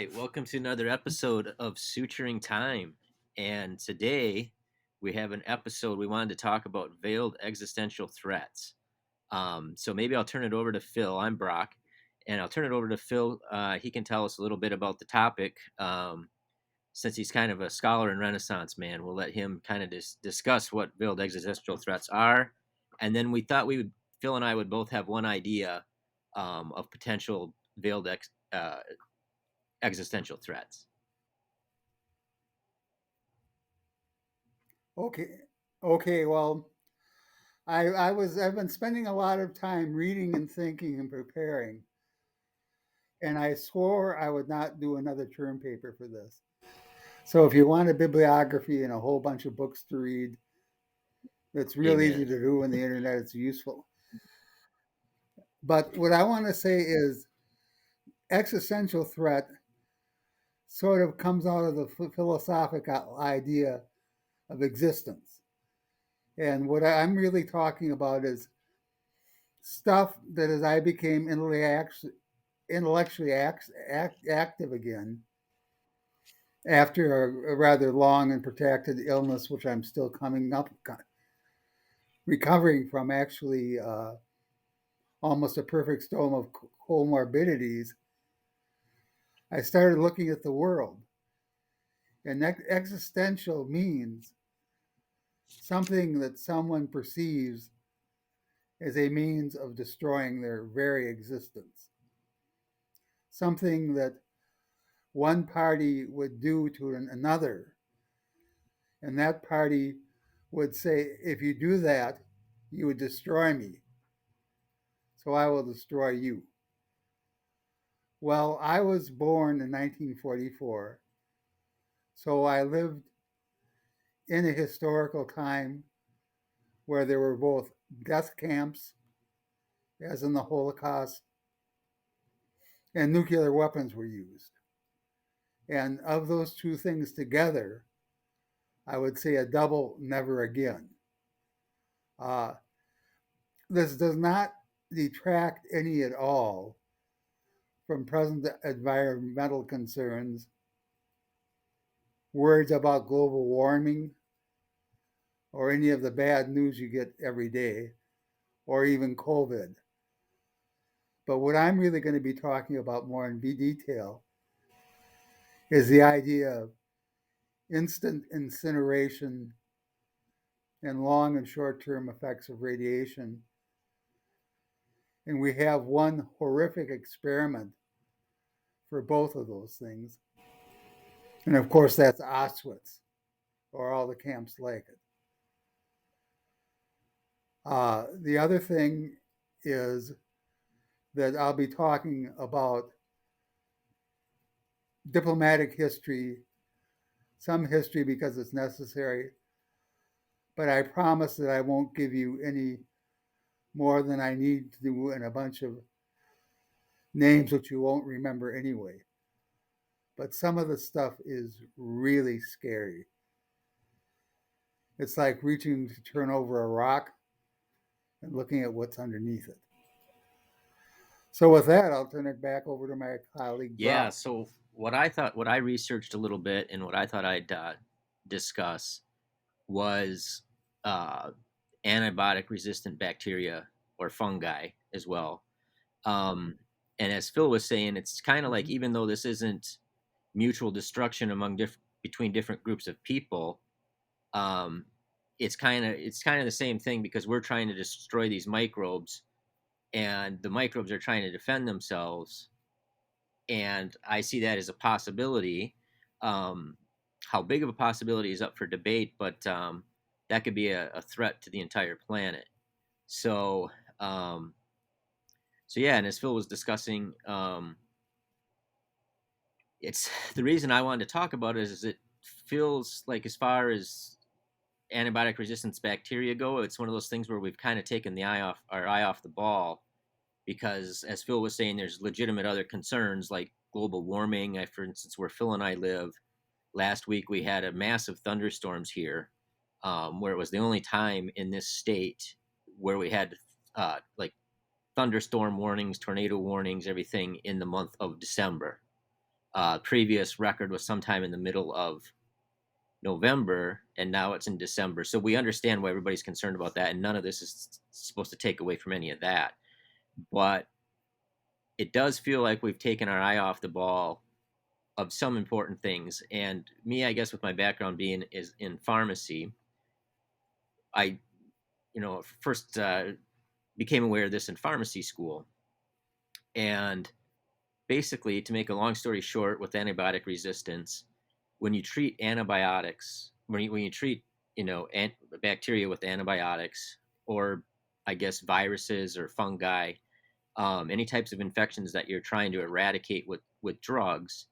right, welcome to another episode of Suturing Time. And today we have an episode we wanted to talk about veiled existential threats. So maybe I'll turn it over to Phil. I'm Brock, and I'll turn it over to Phil. He can tell us a little bit about the topic. Since he's kind of a scholar and Renaissance man, we'll let him kind of discuss what veiled existential threats are. And then we thought Phil and I would both have one idea of potential veiled existential threats. Okay. Okay. Well, I've been spending a lot of time reading and thinking and preparing, and I swore I would not do another term paper for this. So if you want a bibliography and a whole bunch of books to read, it's real easy Amen. to do on the internet. It's useful. But what I want to say is existential threat sort of comes out of the philosophical idea of existence. And what I'm really talking about is stuff that as I became intellectually active again after a rather long and protracted illness, which I'm still recovering from, actually almost a perfect storm of comorbidities. I started looking at the world, and existential means something that someone perceives as a means of destroying their very existence, something that one party would do to another, and that party would say, if you do that, you would destroy me, so I will destroy you. Well, I was born in 1944, so I lived in a historical time where there were both death camps, as in the Holocaust, and nuclear weapons were used. And of those two things together, I would say a double never again. Uh, this does not detract any at all from present environmental concerns, words about global warming, or any of the bad news you get every day, or even COVID. But what I'm really going to be talking about more in detail is the idea of instant incineration and long and short term effects of radiation. And we have one horrific experiment for both of those things. And of course, that's Auschwitz, or all the camps like it. The other thing is that I'll be talking about diplomatic history, some history because it's necessary, but I promise that I won't give you any more than I need to do and a bunch of names which you won't remember anyway. But some of the stuff is really scary. It's like reaching to turn over a rock and looking at what's underneath it. So with that, I'll turn it back over to my colleague Yeah. Brock. So what I researched a little bit, and what I thought I'd discuss was uh, antibiotic resistant bacteria or fungi as well. Um, and as Phil was saying, it's kind of like, Mhm. even though this isn't mutual destruction between different groups of people, um, it's kind of the same thing, because we're trying to destroy these microbes, and the microbes are trying to defend themselves. And I see that as a possibility. Um, how big of a possibility is up for debate, but that could be a threat to the entire planet. So, um, so yeah, and as Phil was discussing, it's the reason I wanted to talk about it is it feels like, as far as antibiotic resistance bacteria go, it's one of those things where we've kind of taken our eye off the ball, because, as Phil was saying, there's legitimate other concerns like global warming. For instance, where Phil and I live, last week we had a massive thunderstorms here, where it was the only time in this state where we had like thunderstorm warnings, tornado warnings, everything in the month of December. Previous record was sometime in the middle of November, and now it's in December. So we understand why everybody's concerned about that, and none of this is supposed to take away from any of that. But it does feel like we've taken our eye off the ball of some important things. And me, I guess, with my background being is in pharmacy, I, first became aware of this in pharmacy school. And basically, to make a long story short, with antibiotic resistance, when you treat antibiotics, when you treat bacteria with antibiotics, or I guess viruses or fungi, any types of infections that you're trying to eradicate with drugs,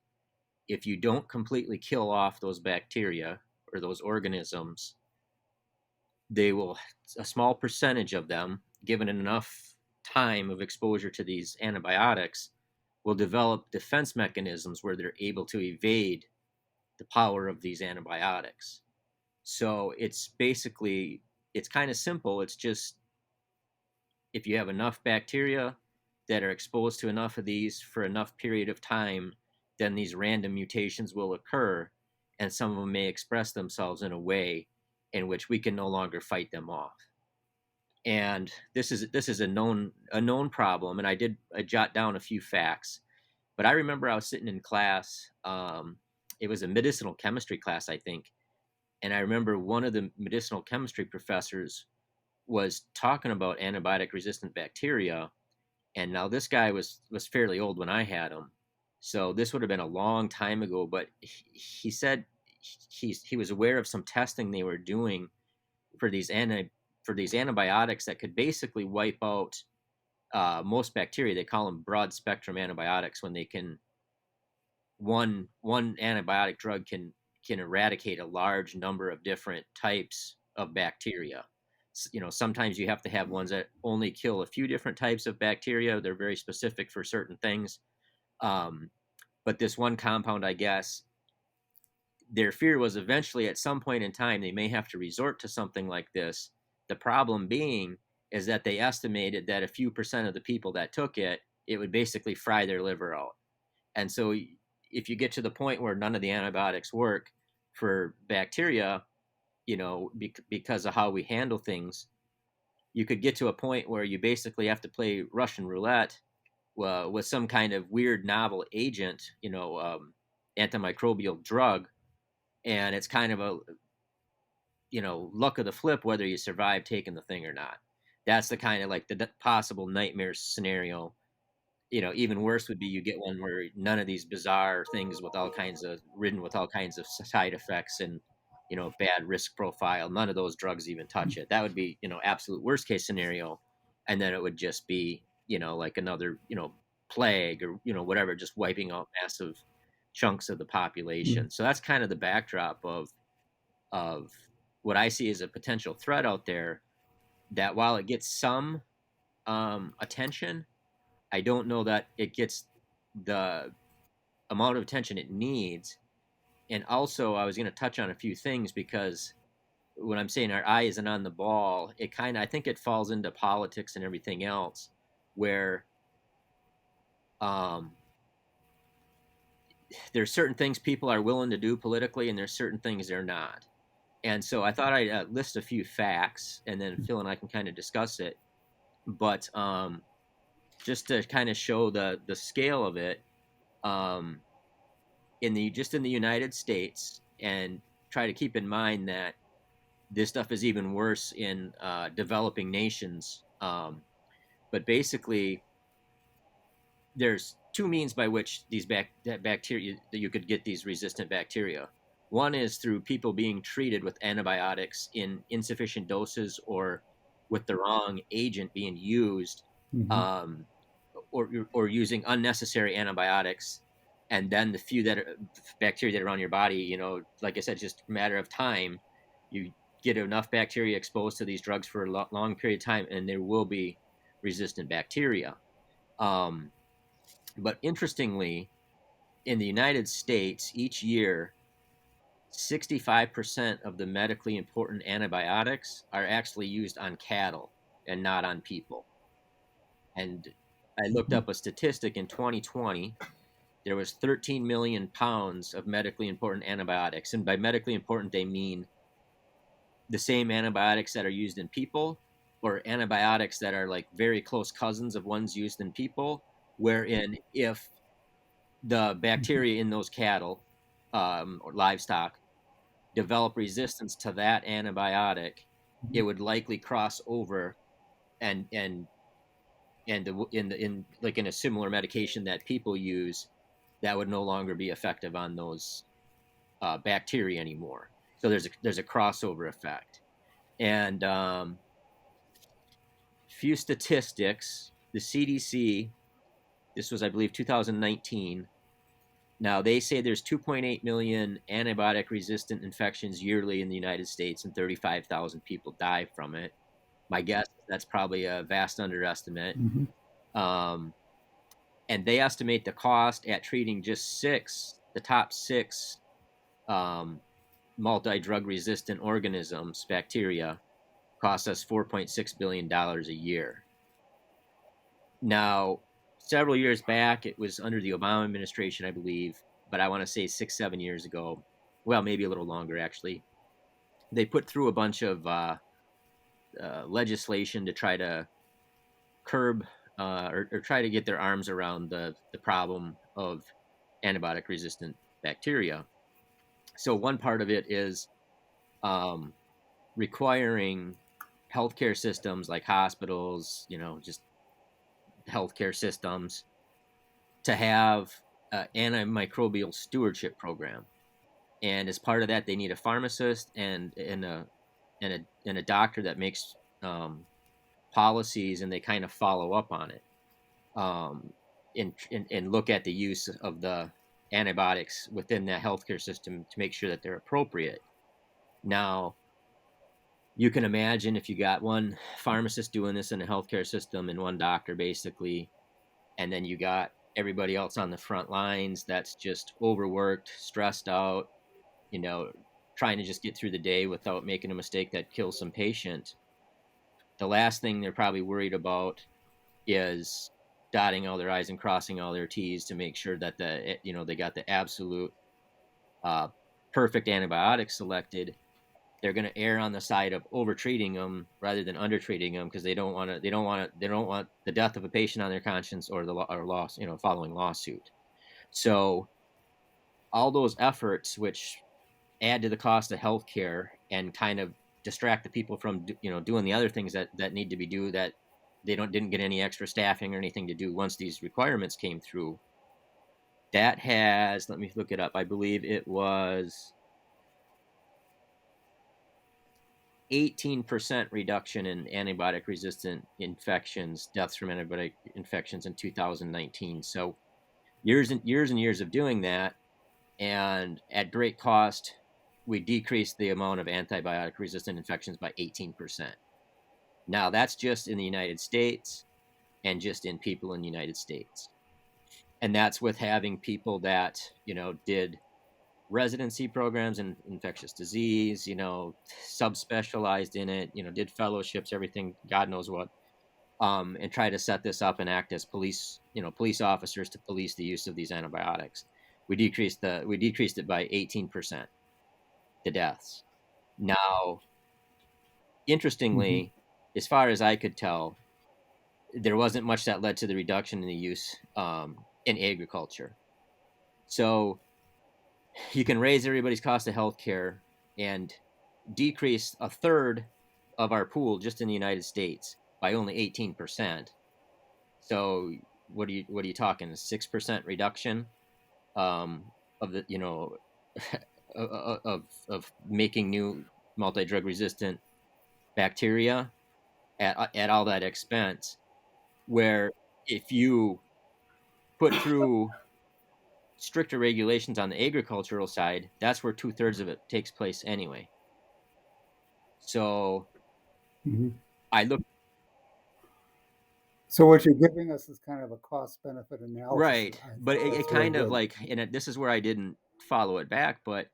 if you don't completely kill off those bacteria or those organisms, they will, a small percentage of them, given enough time of exposure to these antibiotics, will develop defense mechanisms where they're able to evade the power of these antibiotics. So it's basically, it's kind of simple. It's just, if you have enough bacteria that are exposed to enough of these for enough period of time, then these random mutations will occur, and some of them may express themselves in a way in which we can no longer fight them off. And this is a known problem. And I jot down a few facts. But I remember I was sitting in class. It was a medicinal chemistry class, I think, and I remember one of the medicinal chemistry professors was talking about antibiotic resistant bacteria. And now this guy was fairly old when I had him, so this would have been a long time ago. But he said he was aware of some testing they were doing for these antibiotics that could basically wipe out most bacteria. They call them broad spectrum antibiotics when they can, one antibiotic drug can eradicate a large number of different types of bacteria. Sometimes you have to have ones that only kill a few different types of bacteria. They're very specific for certain things. um, but this one compound, I guess their fear was eventually at some point in time they may have to resort to something like this. The problem being is that they estimated that a few percent of the people that took it, it would basically fry their liver out. And so if you get to the point where none of the antibiotics work for bacteria, because of how we handle things, you could get to a point where you basically have to play Russian roulette with some kind of weird novel agent, antimicrobial drug, and it's kind of a luck of the flip whether you survive taking the thing or not. That's the kind of like the possible nightmare scenario. Even worse would be you get one where none of these bizarre things with all kinds of ridden with all kinds of side effects and bad risk profile. None of those drugs even touch it. That would be absolute worst case scenario, and then it would just be like another plague or whatever, just wiping out massive chunks of the population. So that's kind of the backdrop of what I see as a potential threat out there. That while it gets some attention, I don't know that it gets the amount of attention it needs. And also, I was going to touch on a few things because when I'm saying our eye isn't on the ball, I think it falls into politics and everything else, where um, there's certain things people are willing to do politically, and there's certain things they're not. And so I thought I'd list a few facts, and then Phil and I can kind of discuss it. But just to kind of show the scale of it, um, in the United States, and try to keep in mind that this stuff is even worse in developing nations. But basically, there's two means by which that bacteria that you could get these resistant bacteria. One is through people being treated with antibiotics in insufficient doses or with the wrong agent being used, Mm-hmm. um, or using unnecessary antibiotics, and then the few bacteria that are on your body, like I said, just a matter of time, you get enough bacteria exposed to these drugs for a long period of time, and there will be resistant bacteria. Um, but interestingly, in the United States, each year, 65% of the medically important antibiotics are actually used on cattle and not on people. And I looked up a statistic in 2020. there was 13 million pounds of medically important antibiotics. And by medically important, they mean the same antibiotics that are used in people, or antibiotics that are like very close cousins of ones used in people, wherein if the Mhm. bacteria in those cattle or livestock develop resistance to that antibiotic, it Mhm. would likely cross over and in like in a similar medication that people use, that would no longer be effective on those bacteria anymore. So there's a crossover effect, and few statistics. The CDC, this was I believe 2019. Now they say there's 2.8 million antibiotic resistant infections yearly in the United States, and 35,000 people die from it. My guess is that's probably a vast underestimate. Mhm. Um, and they estimate the cost at treating just the top six um, multi-drug resistant organisms, bacteria, costs us $4.6 billion a year. Now, several years back, it was under the Obama administration, I believe, but I want to say 6, 7 years ago, well, maybe a little longer actually. They put through a bunch of legislation to try to curb or try to get their arms around the problem of antibiotic resistant bacteria. So one part of it is um, requiring healthcare systems like hospitals, just healthcare systems to have an antimicrobial stewardship program. And as part of that, they need a pharmacist and a doctor that makes policies, and they kind of follow up on it, and look at the use of the antibiotics within that healthcare system to make sure that they're appropriate. Now, you can imagine if you got one pharmacist doing this in a healthcare system and one doctor basically, and then you got everybody else on the front lines that's just overworked, stressed out, you know, trying to just get through the day without making a mistake that kills some patient. The last thing they're probably worried about is dotting all their I's and crossing all their T's to make sure that they got the absolute uh, perfect antibiotic selected. They're going to err on the side of overtreating them rather than undertreating them, because they don't want the death of a patient on their conscience, or the or loss, following lawsuit. So all those efforts, which add to the cost of healthcare and kind of distract the people from doing the other things that need to be do, that they didn't get any extra staffing or anything to do once these requirements came through. That has, let me look it up, I believe it was 18% reduction in antibiotic resistant infections, deaths from antibiotic infections in 2019. So and years of doing that, and at great cost, we decreased the amount of antibiotic resistant infections by 18%. Now that's just in the United States, and just in people in the United States. And that's with having people that, did residency programs in infectious disease, subspecialized in it, did fellowships, everything, God knows what, and try to set this up and act as police officers to police the use of these antibiotics. We decreased it by 18%, the deaths. Now, Mhm. interestingly, as far as I could tell, there wasn't much that led to the reduction in the use in agriculture. So you can raise everybody's cost of healthcare and decrease a third of our pool just in the United States by only 18%. So what are you talking? A 6% reduction of the of making new multi-drug resistant bacteria at all that expense. Where if you put through stricter regulations on the agricultural side, that's where 2/3 of it takes place anyway. So Mhm. I look So what you're giving us is kind of a cost benefit analysis. right, I but think it that's really kind of good. like, this is where I didn't follow it back, but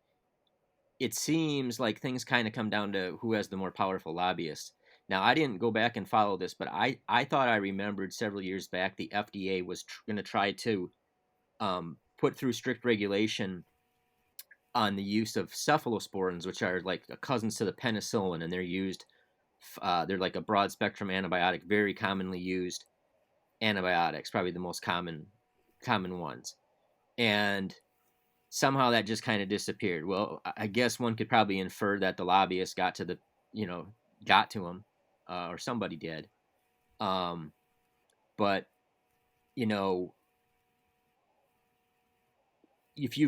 it seems like things kind of come down to who has the more powerful lobbyists. Now, I didn't go back and follow this, but I thought I remembered several years back the FDA was going to try to put through strict regulation on the use of cephalosporins, which are like cousins to the penicillin, and they're used. They're like a broad spectrum antibiotic, very commonly used antibiotics, probably the most common ones. And somehow that just kind of disappeared. Well, I guess one could probably infer that the lobbyists got to the, you know, got to him, or somebody did. Um, but you know, if you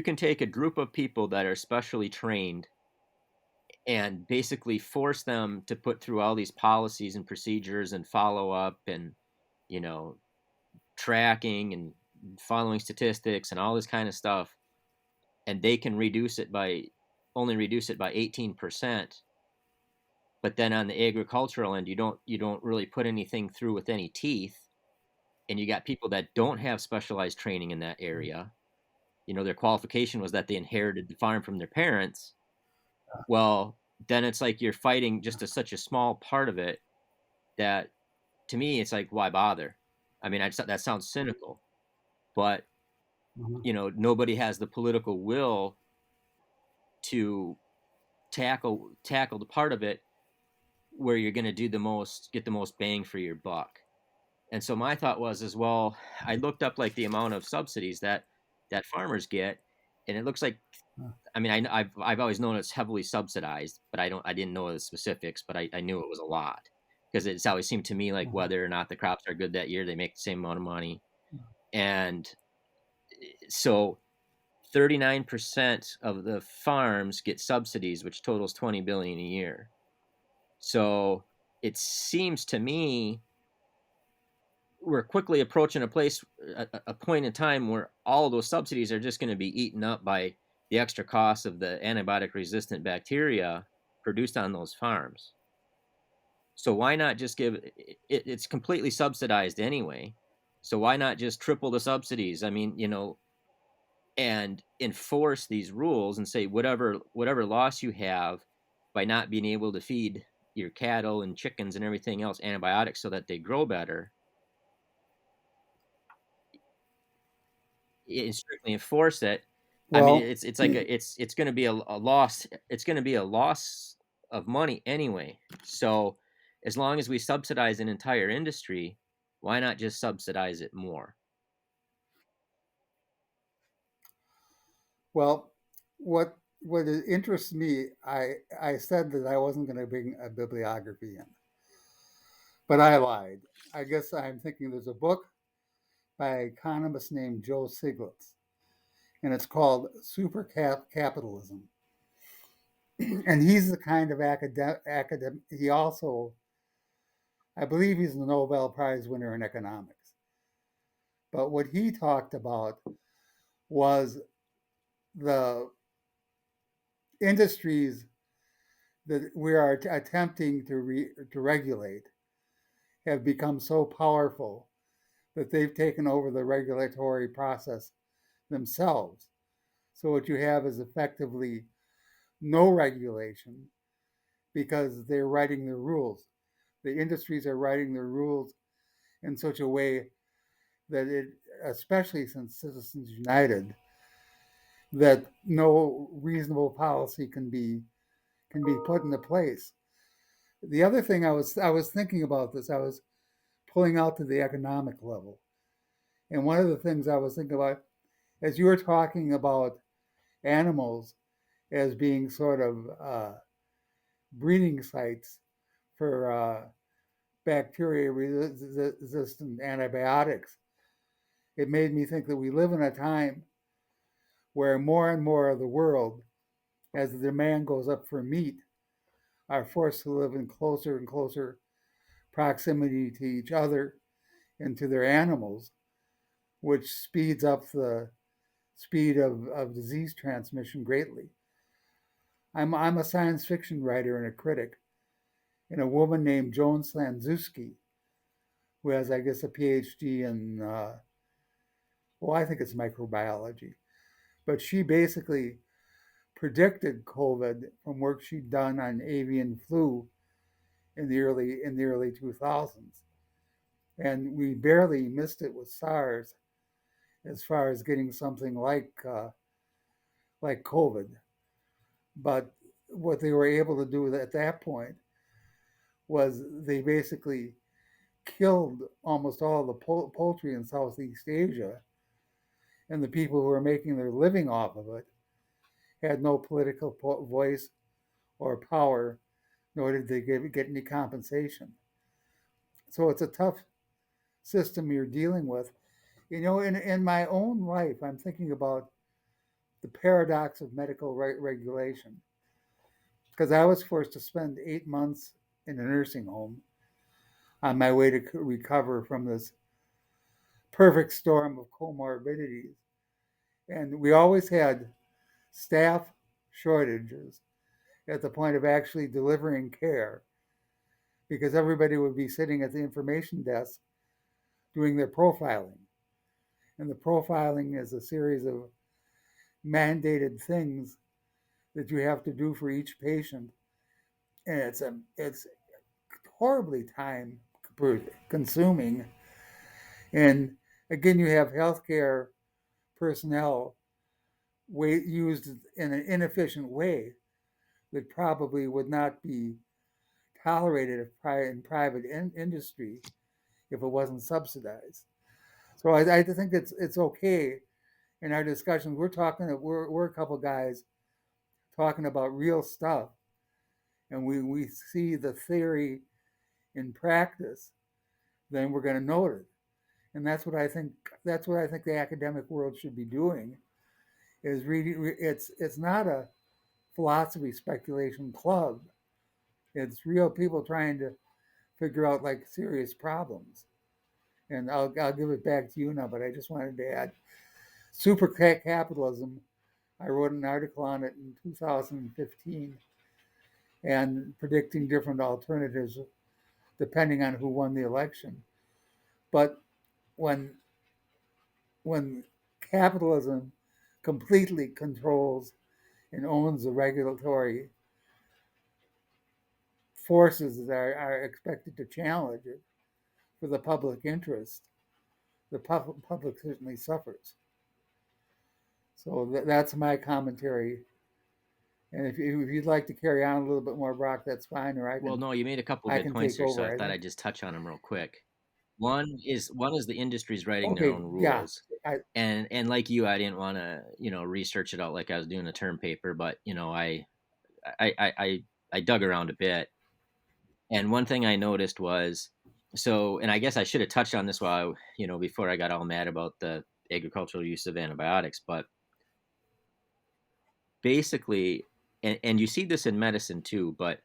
can take a group of people that are specially trained and basically force them to put through all these policies and procedures and follow up and, you know, tracking and following statistics and all this kind of stuff, and they can reduce it by 18%. But then on the agricultural end, you don't really put anything through with any teeth, and you got people that don't have specialized training in that area. You know, their qualification was that they inherited the farm from their parents. Well, then it's like you're fighting just such a small part of it that, to me, it's like, why bother? I mean, that sounds cynical, but Mhm. you know, nobody has the political will to tackle the part of it where you're going to get the most bang for your buck. And so my thought was, as well, I looked up like the amount of subsidies that farmers get, and it looks like, I mean, I've always known it's heavily subsidized, but I didn't know the specifics, but I knew it was a lot, because it's always seemed to me like whether or not the crops are good that year, they make the same amount of money. And so 39% of the farms get subsidies, which totals 20 billion a year. So it seems to me we're quickly approaching a point in time where all of those subsidies are just going to be eaten up by the extra costs of the antibiotic resistant bacteria produced on those farms. So why not just it's completely subsidized anyway. So why not just triple the subsidies? I mean, you know, and enforce these rules and say whatever loss you have by not being able to feed your cattle and chickens and everything else antibiotics so that they grow better, and strictly enforce it. I mean, Well, it's like it's going to be a loss. It's going to be a loss of money anyway. So as long as we subsidize an entire industry, why not just subsidize it more? well, what interests me, I said that I wasn't going to bring a bibliography in, but I lied. I guess I'm thinking there's a book by an economist named Joe Stiglitz, and it's called Supercap Capitalism. And he's the kind of academic. He also, I believe, he's the Nobel Prize winner in economics. But what he talked about was the industries that we are attempting to regulate have become so powerful that they've taken over the regulatory process themselves. So what you have is effectively no regulation because they're writing the rules. The industries are writing the rules in such a way that it, especially since Citizens United, that no reasonable policy can be put into place. The other thing I was thinking about this, I was pulling out to the economic level. And one of the things I was thinking about, as you were talking about animals as being sort of breeding sites for bacteria resistant antibiotics, it made me think that we live in a time where more and more of the world, as the demand goes up for meat, are forced to live in closer and closer proximity to each other and to their animals, which speeds up the speed of disease transmission greatly. I'm a science fiction writer and a critic, and a woman named Joan Slanzewski, who has, I guess, a PhD in, well, I think it's microbiology, but she basically predicted COVID from work she'd done on avian flu in the early 2000s, and we barely missed it with SARS, as far as getting something like COVID. But what they were able to do at that point was they basically killed almost all the poultry in Southeast Asia, and the people who were making their living off of it had no political voice or power, nor did they get any compensation. So it's a tough system you're dealing with. In my own life, I'm thinking about the paradox of medical regulation because I was forced to spend 8 months in a nursing home on my way to recover from this perfect storm of comorbidities. And we always had staff shortages at the point of actually delivering care because everybody would be sitting at the information desk doing their profiling. And the profiling is a series of mandated things that you have to do for each patient. And it's horribly time consuming. And again, you have healthcare personnel used in an inefficient way that probably would not be tolerated in private industry if it wasn't subsidized. So I think it's okay in our discussions. We're a couple guys talking about real stuff, and we see the theory in practice, then we're going to note it. And that's what I think the academic world should be doing is reading. It's not a philosophy speculation club. It's real people trying to figure out like serious problems. And I'll give it back to you now, but I just wanted to add Capitalism. I wrote an article on it in 2015 and predicting different alternatives depending on who won the election. But when when capitalism completely controls and owns the regulatory forces that are expected to challenge it for the public interest, the public certainly suffers. So that's my commentary. And if you'd like to carry on a little bit more, Brock, that's fine, or Well, no, you made a couple I good can points take here, so over. I I thought think. I'd just touch on them real quick. One is the industry's writing their Okay, own yeah, rules. I, And like you, I didn't want to, research it out like I was doing a term paper, but I I I, I dug around a bit. And one thing I noticed was and I guess I should have touched on this while before I got all mad about the agricultural use of antibiotics, but basically, and you see this in medicine too, but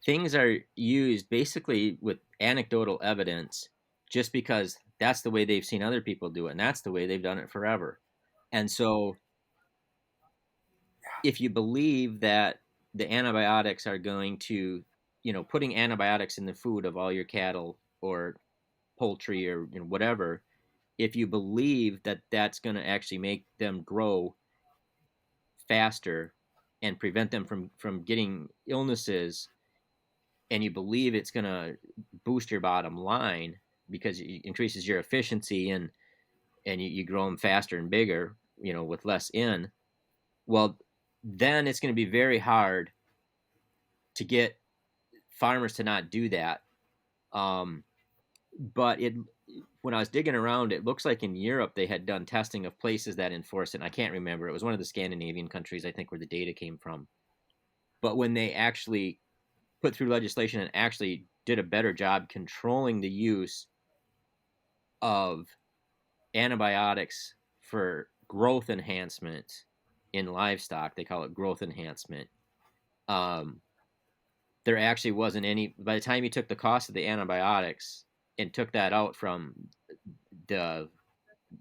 things are used basically with anecdotal evidence just because that's the way they've seen other people do it and that's the way they've done it forever. And so if you believe that the antibiotics are going to, putting antibiotics in the food of all your cattle or poultry or whatever, if you believe that that's going to actually make them grow faster and prevent them from getting illnesses, and you believe it's going to boost your bottom line because it increases your efficiency and you grow them faster and bigger, with less in, well, then it's going to be very hard to get farmers to not do that. Um, but when I was digging around, it looks like in Europe they had done testing of places that enforce it. And I can't remember. It was one of the Scandinavian countries, I think, where the data came from. But when they actually put through legislation and actually did a better job controlling the use of antibiotics for growth enhancement in livestock, they call it growth enhancement. Um, there actually wasn't any. By the time you took the cost of the antibiotics and took that out from the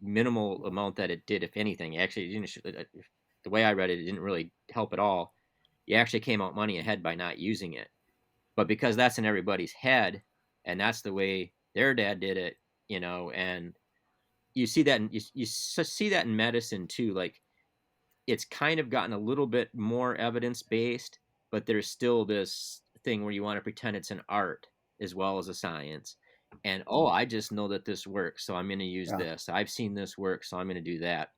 minimal amount that it did, if anything, actually didn't. The way I read it, it didn't really help at all. You actually came out money ahead by not using it. But because that's in everybody's head, and that's the way their dad did it, and you see that you see that in medicine too. Like it's kind of gotten a little bit more evidence based, but there's still this thing where you want to pretend it's an art as well as a science. And oh, I just know that this works, so I'm going to use Yeah. this. I've seen this work, so I'm going to do that.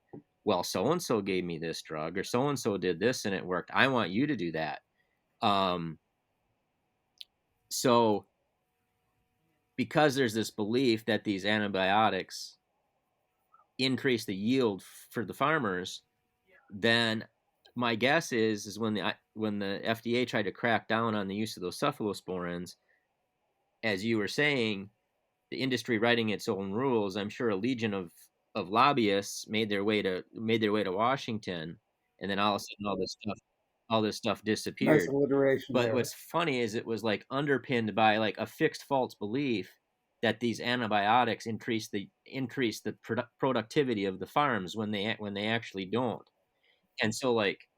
Well, so and so gave me this drug, or so and so did this and it worked. I want you to do that. Um, so because there's this belief that these antibiotics increase the yield for the farmers, then my guess is when the FDA tried to crack down on the use of those cephalosporins, as you were saying, the industry writing its own rules, I'm sure a legion of lobbyists made their way to Washington, and then all of a sudden all this stuff Nice disappeared. alliteration But there. what's funny is it was like underpinned by like a fixed false belief that these antibiotics increase the productivity of the farms when they actually don't. And so like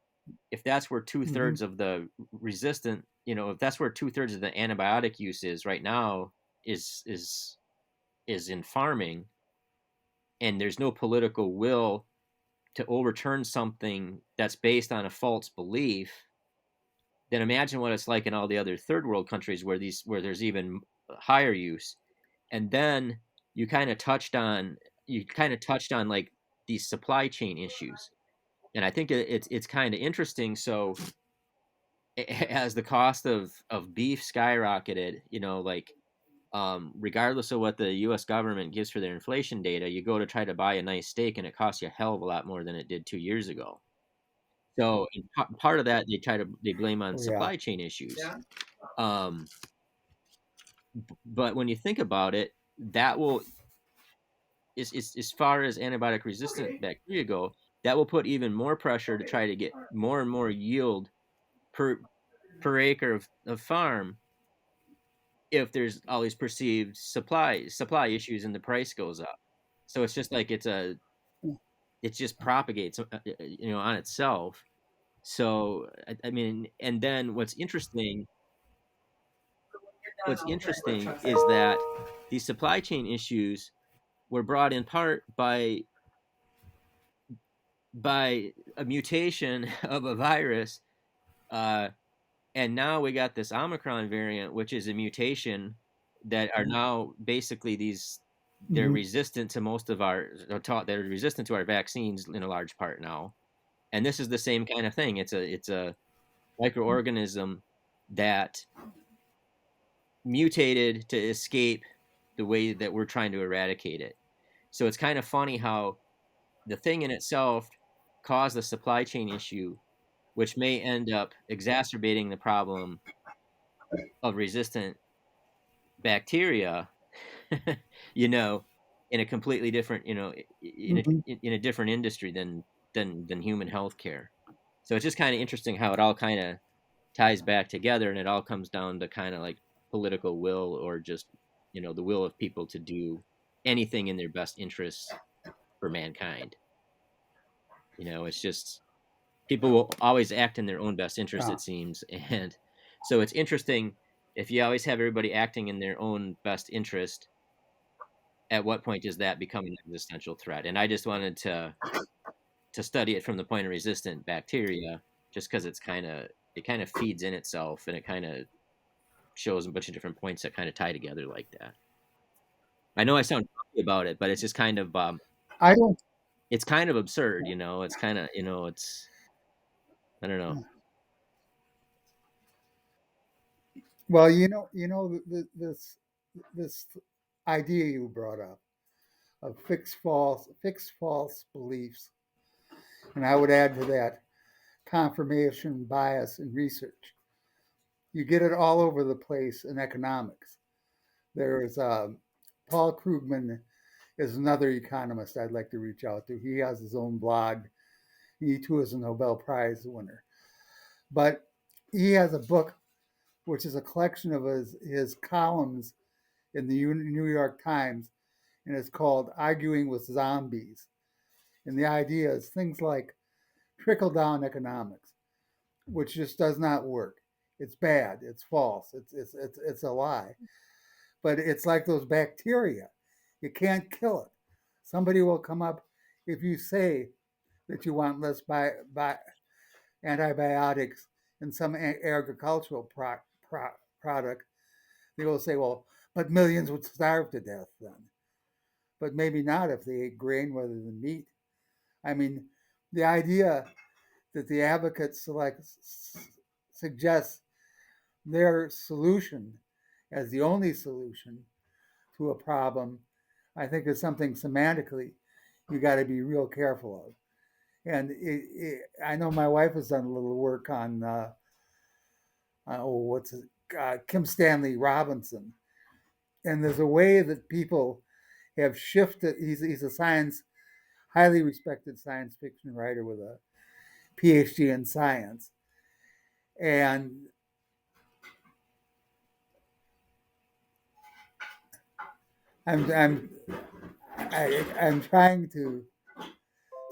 if that's where two Hmm. thirds of the resistant, if that's where 2/3 of the antibiotic use is right now, is in farming, and there's no political will to overturn something that's based on a false belief, then imagine what it's like in all the other third world countries where there's even higher use. And then you kind of touched on like these supply chain issues, and I think it's kind of interesting. So as the cost of beef skyrocketed, like regardless of what the U.S. government gives for their inflation data, you go to try to buy a nice steak and it costs you a hell of a lot more than it did 2 years ago. So part of that they blame on Oh yeah. supply chain issues. Um, but when you think about it, that will as far as antibiotic resistant bacteria go, that will put even more pressure to try to get more and more yield per acre of farm if there's all these perceived supply issues and the price goes up. So it's just like it just propagates on itself. So I mean, and then what's interesting is that these supply chain issues were brought in part by a mutation of a virus, uh, and now we got this Omicron variant, which is a mutation that are now basically they're Hmm. resistant to most of our they're resistant to our vaccines in a large part now. And this is the same kind of thing. It's a microorganism that mutated to escape the way that we're trying to eradicate it. So it's kind of funny how the thing in itself caused a supply chain issue, which may end up exacerbating the problem of resistant bacteria, you know, in a completely different, Hmm. in a different industry than human healthcare. So it's just kind of interesting how it all kind of ties back together, and it all comes down to kind of like political will, or just the will of people to do anything in their best interests for mankind. It's just people will always act in their own best interest, Yeah. it seems. And so it's interesting, if you always have everybody acting in their own best interest, at what point does that become an existential threat? And I just wanted to study it from the point of resistant bacteria, just because it kind of feeds in itself, and it kind of shows a bunch of different points that kind of tie together like that. I know I sound grumpy about it, but it's just I don't. it's kind of absurd. It's kind of it's I don't know. Well, this idea you brought up of fixed false beliefs, and I would add to that confirmation bias in research. You get it all over the place in economics. There's Paul Krugman is another economist I'd like to reach out to. He has his own blog. He too is a Nobel Prize winner. But he has a book which is a collection of his columns in the New York Times, and it's called Arguing with Zombies. And the idea is things like trickle down economics, which just does not work. It's bad. It's false. It's a lie. But it's like those bacteria. You can't kill it. Somebody will come up if you say that you want less antibiotics in some agricultural product. They will say, well, but millions would starve to death then. But maybe not if they ate grain rather than meat. I mean, the idea that the advocates suggest their solution as the only solution to a problem, I think is something semantically you got to be real careful of. And I know my wife has done a little work on what's it, Kim Stanley Robinson, and there's a way that people have shifted. He's a highly respected science fiction writer with a PhD in science, and I'm I'm I'm trying to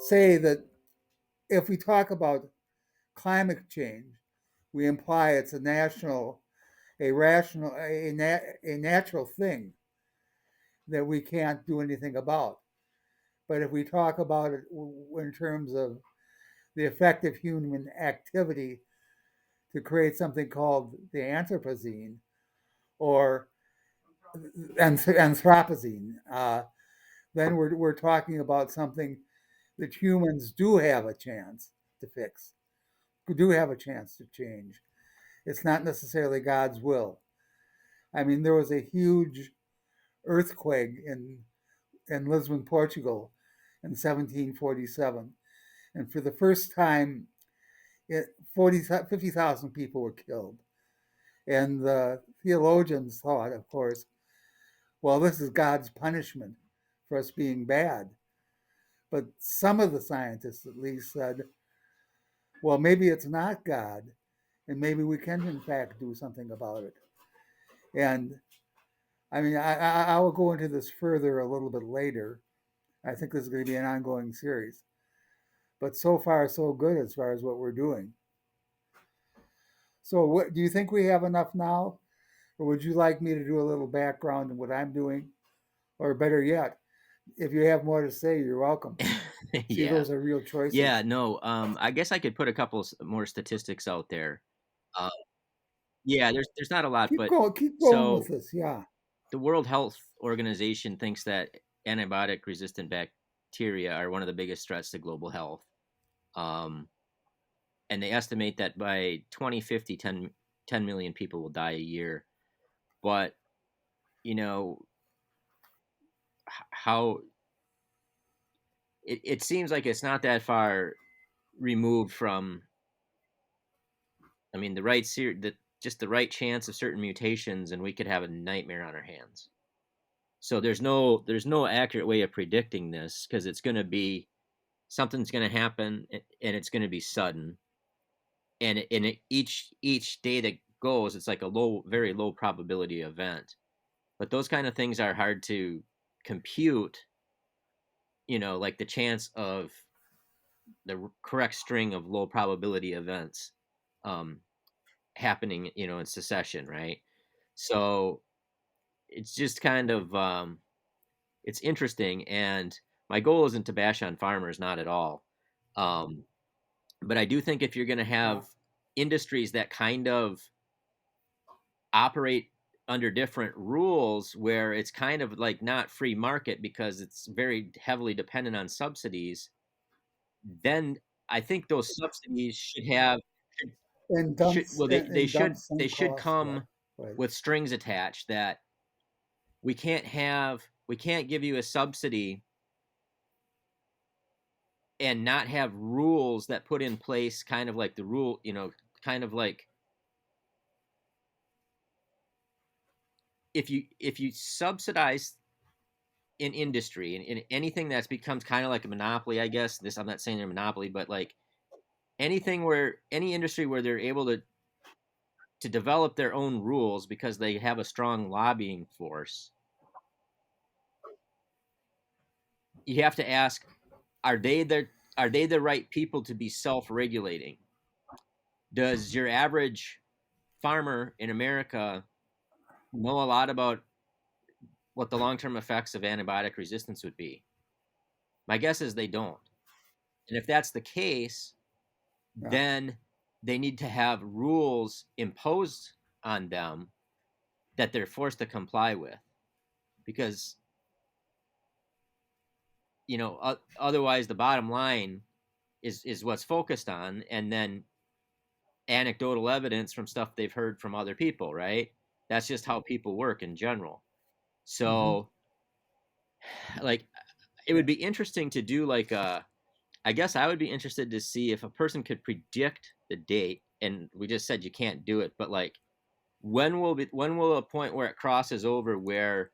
say that if we talk about climate change, we imply it's a national, a rational, a natural thing that we can't do anything about. But if we talk about it in terms of the effective human activity to create something called the Anthropocene or Anthropocene, then we're talking about something that humans do have a chance to fix, do have a chance to change. It's not necessarily God's will. I mean, there was a huge earthquake in Lisbon, Portugal in 1747. And for the first time, 50,000 people were killed. And the theologians thought, of course, well, this is God's punishment for us being bad. But some of the scientists, at least, said, well, maybe it's not God, and maybe we can, in fact, do something about it. And I mean, I will go into this further a little bit later. I think this is going to be an ongoing series. But so far, so good as far as what we're doing. So, what do you think we have enough now? Or would you like me to do a little background on what I'm doing? Or better yet, if you have more to say, you're welcome. See, Yeah. those are real Yeah, choices. no, I guess I could put a couple more statistics out there. Uh, yeah, there's not a lot, but Keep going with so this. Yeah. the World Health Organization thinks that antibiotic resistant bacteria are one of the biggest threats to global health. Um, and they estimate that by 2050, 10 million people will die a year. But, you know, how it seems like it's not that far removed from, I mean, just the right chance of certain mutations, and we could have a nightmare on our hands. So there's no accurate way of predicting this because it's going to be something's going to happen and it's going to be sudden, and each day that goes, it's like a very low probability event. But those kind of things are hard to compute. Like the chance of the correct string of low probability events um, happening, in succession, right? So it's just kind of it's interesting, and my goal isn't to bash on farmers, not at all. Um, but I do think if you're going to Yeah. have industries that kind of operate under different rules where it's kind of like not free market because it's very heavily dependent on subsidies, then I think those subsidies well, And dumps they some should costs. Yeah. come Right. with strings attached that we can't give you a subsidy and not have rules that put in place kind of like the rule, kind of like if you subsidize in industry and in anything that's becomes kind of like a monopoly, I guess. This, I'm not saying they're a monopoly, but like any industry where they're able to develop their own rules because they have a strong lobbying force, you have to ask, are they the are they the right people to be self-regulating? Does your average farmer in America know a lot about what the long-term effects of antibiotic resistance would be? My guess is they don't. And if that's the case, Yeah. then they need to have rules imposed on them that they're forced to comply with, because otherwise the bottom line is what's focused on, and then anecdotal evidence from stuff they've heard from other people, right? That's just how people work in general. Mm-hmm. So, like, it Yeah. would be interesting to do like a. I guess I would be interested to see if a person could predict the date, and we just said you can't do it, but like, when will a point where it crosses over where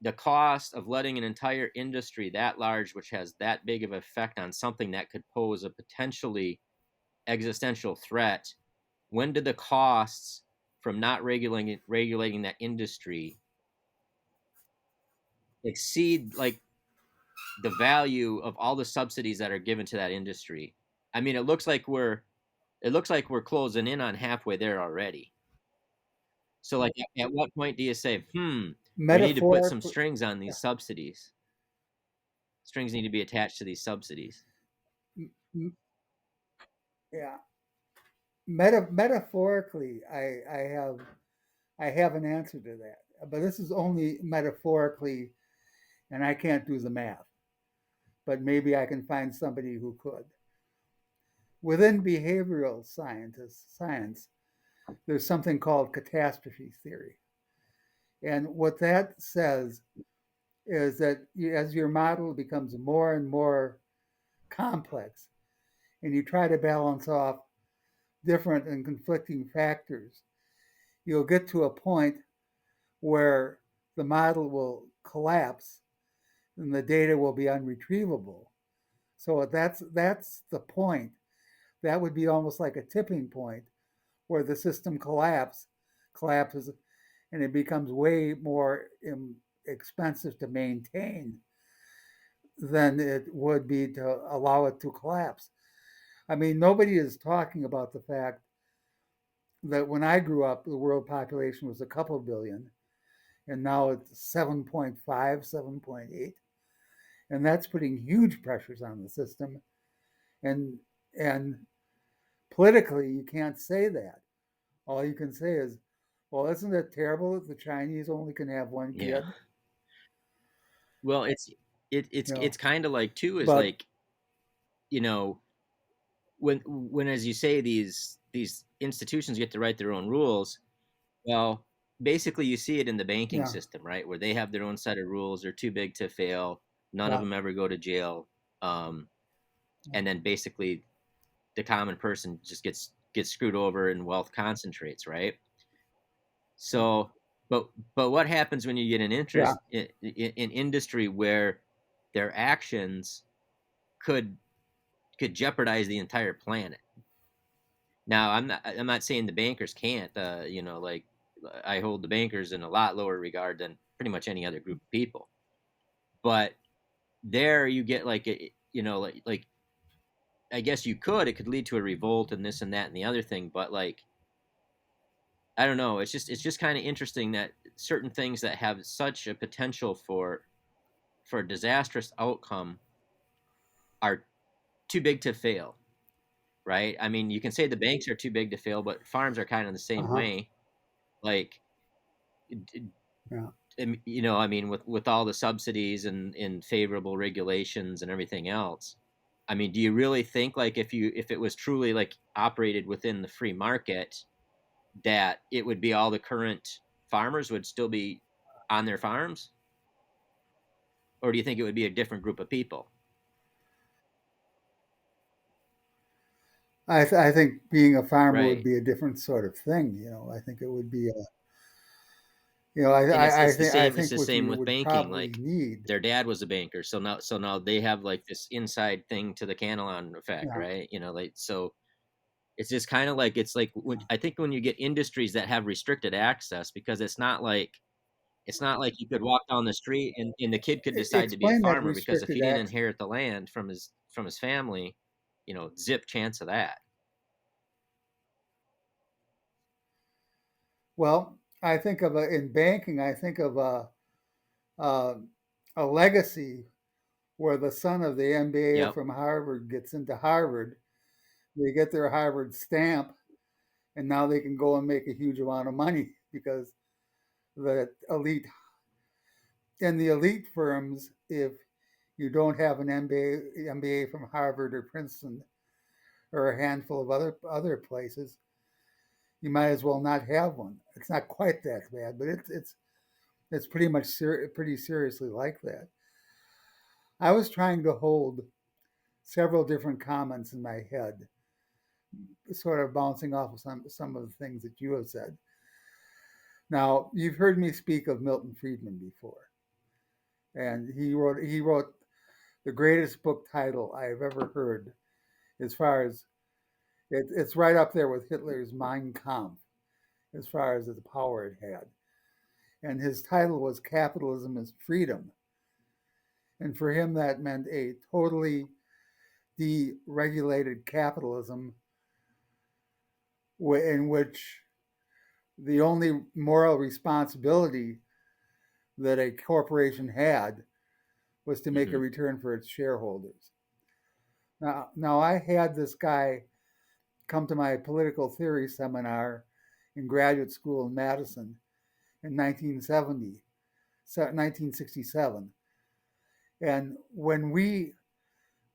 the cost of letting an entire industry that large, which has that big of an effect on something that could pose a potentially existential threat, when did the costs from not regulating that industry exceed like the value of all the subsidies that are given to that industry? I mean, it looks like we're closing in on halfway there already. So, like, at what point do you say, we need to put some Metaphorically, strings on yeah. these subsidies? Strings need to be attached to these subsidies. Yeah. Metaphorically, I have an answer to that, but this is only metaphorically, and I can't do the math. But maybe I can find somebody who could. Within behavioral science, there's something called catastrophe theory, and what that says is that as your model becomes more and more complex, and you try to balance off different and conflicting factors, you'll get to a point where the model will collapse and the data will be unretrievable. So that's the point. That would be almost like a tipping point where the system collapses, and it becomes way more expensive to maintain than it would be to allow it to collapse. I mean, nobody is talking about the fact that when I grew up, the world population was a couple billion, and now it's 7.5, 7.8, and that's putting huge pressures on the system. And and politically, you can't say that. All you can say is, "Well, isn't it terrible that the Chinese only can have one Yeah. kid?" Well, it's You know, kind of like too is but like, you know when as you say these institutions get to write their own rules. Well, basically you see it in the banking yeah, system, right, where they have their own set of rules. They're too big to fail. None of yeah, them ever go to jail. um, and then basically the common person just gets screwed over and wealth concentrates, right? yeah, So, but what happens when you get an yeah. interest in industry where their actions could could jeopardize the entire planet? Now, I'm not saying the bankers can't. Like, I hold the bankers in a lot lower regard than pretty much any other group of people. But there, you get like like I guess you could. It could lead to a revolt and this and that and the other thing. But like, I don't know. It's just kind of interesting that certain things that have such a potential for a disastrous outcome are too big to fail, right? I mean, you can say the banks are too big to fail, but farms are kind of the Uh same huh. way. Like, Yeah. I mean, with all the subsidies and favorable regulations and everything else, I mean, do you really think like if it was truly like operated within the free market, that it would be all the current farmers would still be on their farms, or do you think it would be a different group of people? I think being a farmer would Right. be a different sort of thing. I think it would be a. And it's the I same it's think the what same you with would banking. probably Like, need. their dad was a banker, so now they have like this inside thing to the Canelon effect, Yeah. right? Like, so it's just kind of like, it's like I think when you get industries that have restricted access, because it's not like you could walk down the street and the kid could decide to be a Explain that farmer, because if restricted he didn't access. inherit the land from his family, zip chance of that. Well, I think of in banking. I think of a a legacy where the son of the MBA Yep. from Harvard gets into Harvard. They get their Harvard stamp, and now they can go and make a huge amount of money because the elite in the elite firms, if you don't have an MBA from Harvard or Princeton or a handful of other places, you might as well not have one. It's not quite that bad, but it's pretty much pretty seriously like that. I was trying to hold several different comments in my head, sort of bouncing off of some of the things that you have said. Now, you've heard me speak of Milton Friedman before, and he wrote the greatest book title I have ever heard, as far as it's right up there with Hitler's Mein Kampf, as far as the power it had. And his title was Capitalism is Freedom. And for him, that meant a totally deregulated capitalism in which the only moral responsibility that a corporation had was to make a Mm-hmm. return for its shareholders. Now I had this guy come to my political theory seminar in graduate school in Madison in 1967. And when we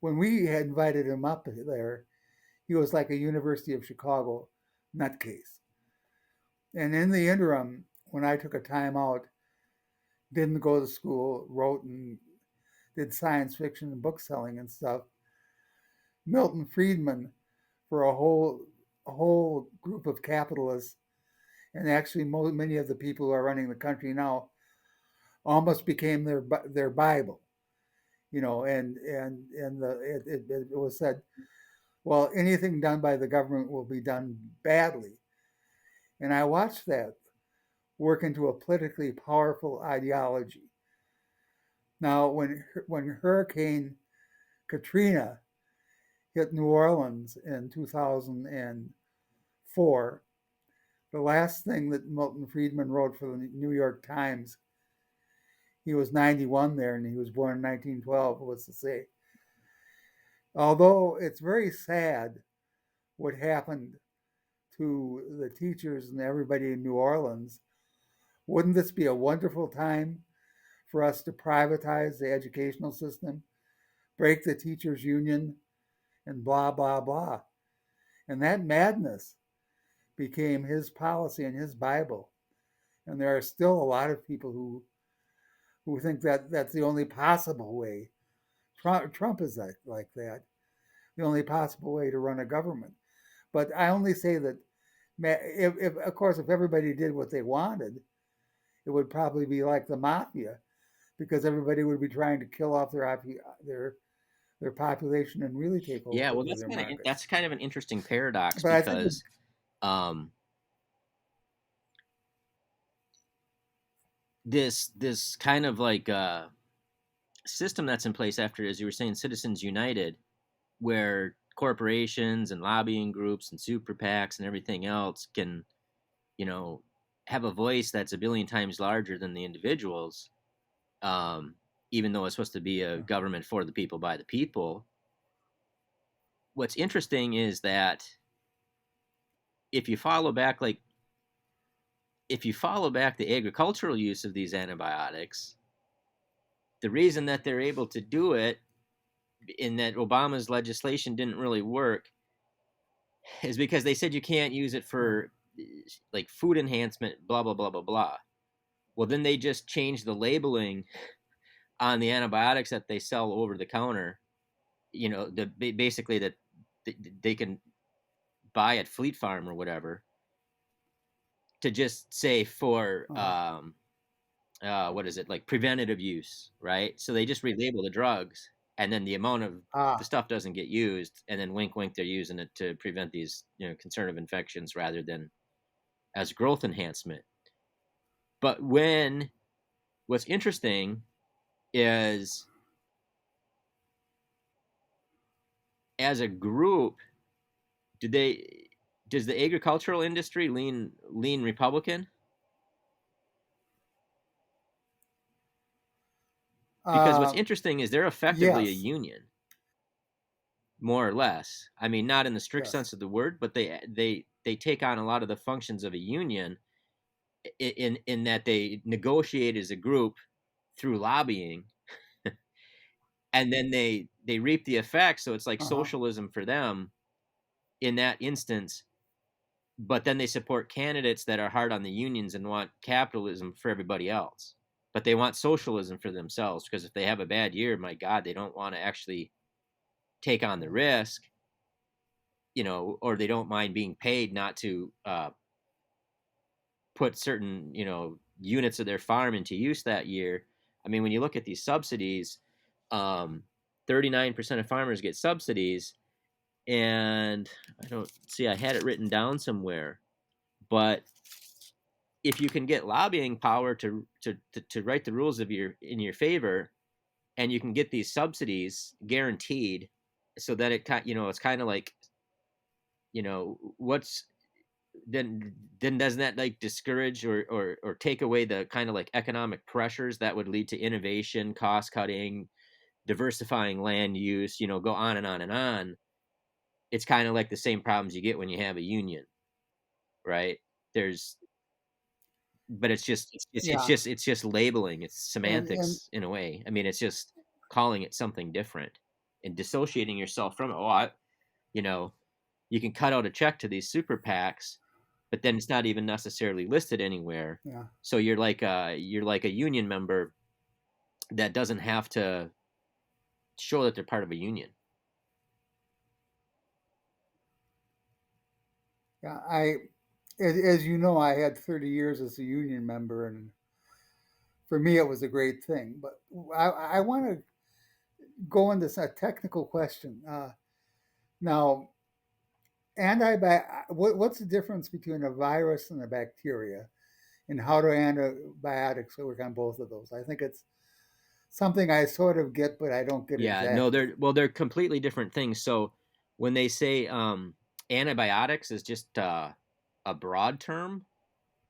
had invited him up there, he was like a University of Chicago nutcase. And in the interim, when I took a time out, didn't go to school, wrote and did science fiction and book selling and stuff, Milton Friedman, for a whole group of capitalists, and actually many of the people who are running the country now, almost became their Bible. And it was said, well, anything done by the government will be done badly. And I watched that work into a politically powerful ideology. Now, when Hurricane Katrina hit New Orleans in 2004, the last thing that Milton Friedman wrote for the New York Times, he was 91 there and he was born in 1912, was to say, although it's very sad what happened to the teachers and everybody in New Orleans, wouldn't this be a wonderful time for us to privatize the educational system, break the teachers' union, and blah, blah, blah? And that madness became his policy and his Bible. And there are still a lot of people who think that that's the only possible way. Trump is like that, the only possible way to run a government. But I only say that, if of course, if everybody did what they wanted, it would probably be like the mafia, because everybody would be trying to kill off their population and really take Yeah, well, over their markets. that's kind of an interesting paradox But I think because um, this kind of like system that's in place after, as you were saying, Citizens United, where corporations and lobbying groups and super PACs and everything else can, you know, have a voice that's a billion times larger than the individuals, um, even though it's supposed to be a government for the people by the people. What's interesting is that if you follow back, like if you follow back the agricultural use of these antibiotics, the reason that they're able to do it, in that Obama's legislation didn't really work, is because they said you can't use it for like food enhancement, blah blah blah blah blah. Well, then they just changed the labeling on the antibiotics that they sell over the counter. Basically that they can buy at Fleet Farm or whatever, to just say for uh, what is it, like preventative use, right? So they just relabel the drugs, and then the amount of the ah, stuff doesn't get used, and then wink wink they're using it to prevent these concerning infections rather than as growth enhancement. But when what's interesting is, as a group, do they does the agricultural industry lean Republican? Because what's uh, interesting is they're effectively a yes, union, more or less. I mean, not in the strict yes. sense of the word, but they take on a lot of the functions of a union. in that they negotiate as a group through lobbying, and then they reap the effects. So it's like Uh-huh. socialism for them in that instance. But then they support candidates that are hard on the unions and want capitalism for everybody else. But they want socialism for themselves because if they have a bad year, my God, they don't want to actually take on the Yeah. risk, or they don't mind being paid not to put certain, units of their farm into use that year. I mean, when you look at these subsidies, 39% of farmers get subsidies, and I don't see, I had it written down somewhere, but if you can get lobbying power to write the rules in your favor, and you can get these subsidies guaranteed, so that it's kind of like, what's then doesn't that like discourage or take away the kind of like economic pressures that would lead to innovation, cost cutting, diversifying land use, go on and on and on. It's kind of like the same problems you get when you have a union, right? There's But Yeah. it's just labeling, it's And semantics in a way. I mean, it's just calling it something different and dissociating yourself from it. You know you can cut out a check to these super PACs, but then it's not even necessarily listed anywhere. yeah. So you're like a union member that doesn't have to show that they're part of a union. Yeah. As you know, I had 30 years as a union member, and for me, it was a great thing. But I want to go into a technical question. Now, what's the difference between a virus and a bacteria, and how do antibiotics work on both of those? I think it's something I sort of get, but I don't get Yeah, no, exactly. they're completely different things. So when they say antibiotics is just a broad term,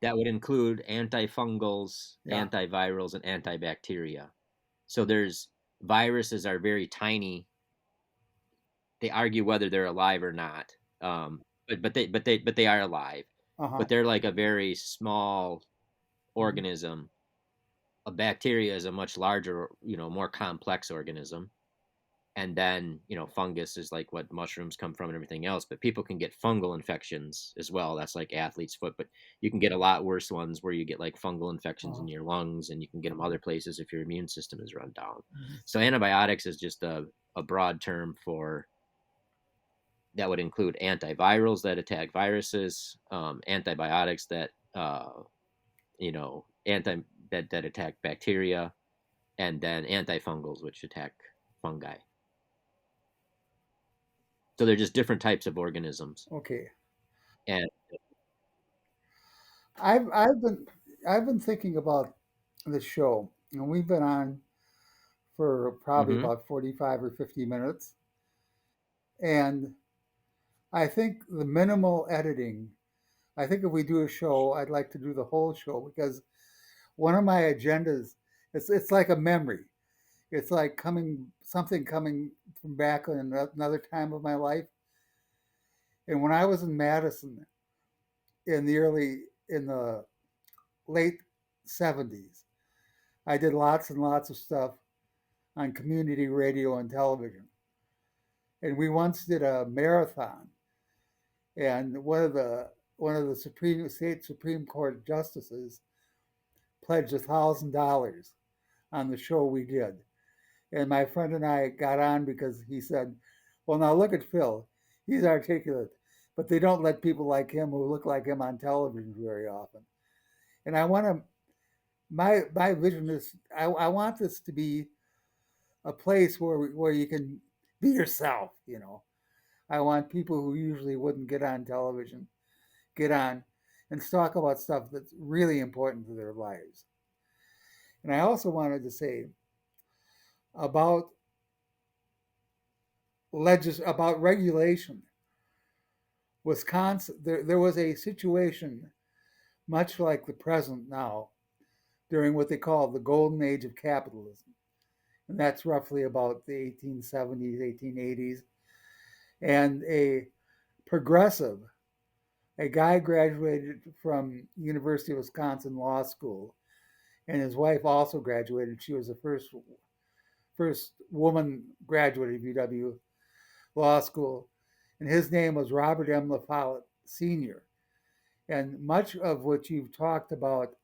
that would include antifungals, Yeah. antivirals, and antibacteria. So there's viruses are very tiny. They argue whether they're alive or not, but they are alive. Uh huh. But they're like a very small Hmm. organism. A bacteria is a much larger, more complex organism. And then fungus is like what mushrooms come from and everything else, but people can get fungal infections as well. That's like athlete's foot, but you can get a lot worse ones where you get like fungal infections Uh-huh. in your lungs, and you can get them other places if your immune system is run down. Hmm. So antibiotics is just a broad term for that would include antivirals that attack viruses, antibiotics that anti that attack bacteria, and then antifungals which attack fungi. So they're just different types of organisms. Okay. And I've I've been I've been thinking about the show, and we've been on for probably mm-hmm. about 45 or 50 minutes, and I think the minimal editing. I think if we do a show, I'd like to do the whole show because one of my agendas, it's like a memory. It's like coming from back in another time of my life. And when I was in Madison in the late 70s, I did lots and lots of stuff on community radio and television. And we once did a marathon, and one of the Supreme Court justices pledged $1,000 on the show we did. And my friend and I got on because he said, "Well, now look at Phil. He's articulate, but they don't let people like him who look like him on television very often." And I want to, my vision is, I want this to be a place where you can be yourself. I want people who usually wouldn't get on television get on and talk about stuff that's really important to their lives. And I also wanted to say about about regulation. Wisconsin, there was a situation much like the present now during what they call the golden age of capitalism. And that's roughly about the 1870s, 1880s. And a progressive A guy graduated from University of Wisconsin Law School, and his wife also graduated. She was the first woman graduate of UW Law School, and his name was Robert M. LaFollette Sr. And much of what you've talked about